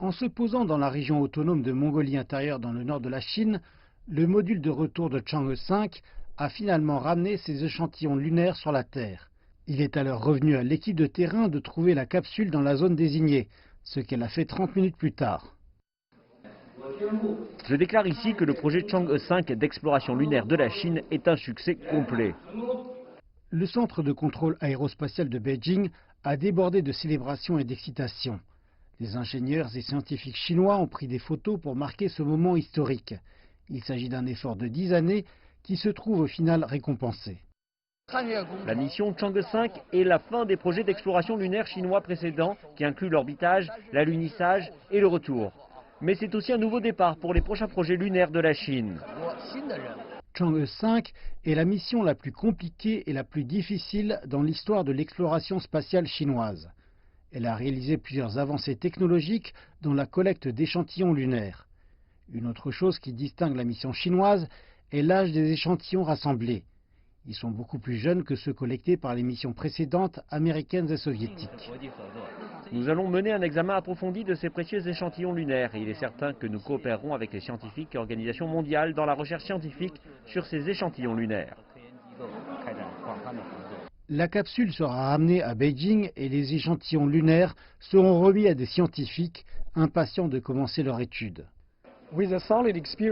En se posant dans la région autonome de Mongolie intérieure dans le nord de la Chine, le module de retour de Chang'e 5 a finalement ramené ses échantillons lunaires sur la Terre. Il est alors revenu à l'équipe de terrain de trouver la capsule dans la zone désignée, ce qu'elle a fait 30 minutes plus tard. Je déclare ici que le projet Chang'e 5 d'exploration lunaire de la Chine est un succès complet. Le centre de contrôle aérospatial de Beijing a débordé de célébrations et d'excitation. Les ingénieurs et scientifiques chinois ont pris des photos pour marquer ce moment historique. Il s'agit d'un effort de 10 années qui se trouve au final récompensé. La mission Chang'e 5 est la fin des projets d'exploration lunaire chinois précédents qui incluent l'orbitage, l'alunissage et le retour. Mais c'est aussi un nouveau départ pour les prochains projets lunaires de la Chine. Chang'e 5 est la mission la plus compliquée et la plus difficile dans l'histoire de l'exploration spatiale chinoise. Elle a réalisé plusieurs avancées technologiques dont la collecte d'échantillons lunaires. Une autre chose qui distingue la mission chinoise est l'âge des échantillons rassemblés. Ils sont beaucoup plus jeunes que ceux collectés par les missions précédentes américaines et soviétiques. Nous allons mener un examen approfondi de ces précieux échantillons lunaires et il est certain que nous coopérerons avec les scientifiques et organisations mondiales dans la recherche scientifique sur ces échantillons lunaires. La capsule sera ramenée à Beijing et les échantillons lunaires seront remis à des scientifiques impatients de commencer leur étude.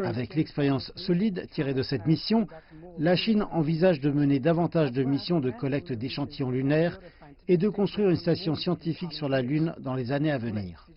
Avec l'expérience solide tirée de cette mission, la Chine envisage de mener davantage de missions de collecte d'échantillons lunaires et de construire une station scientifique sur la Lune dans les années à venir.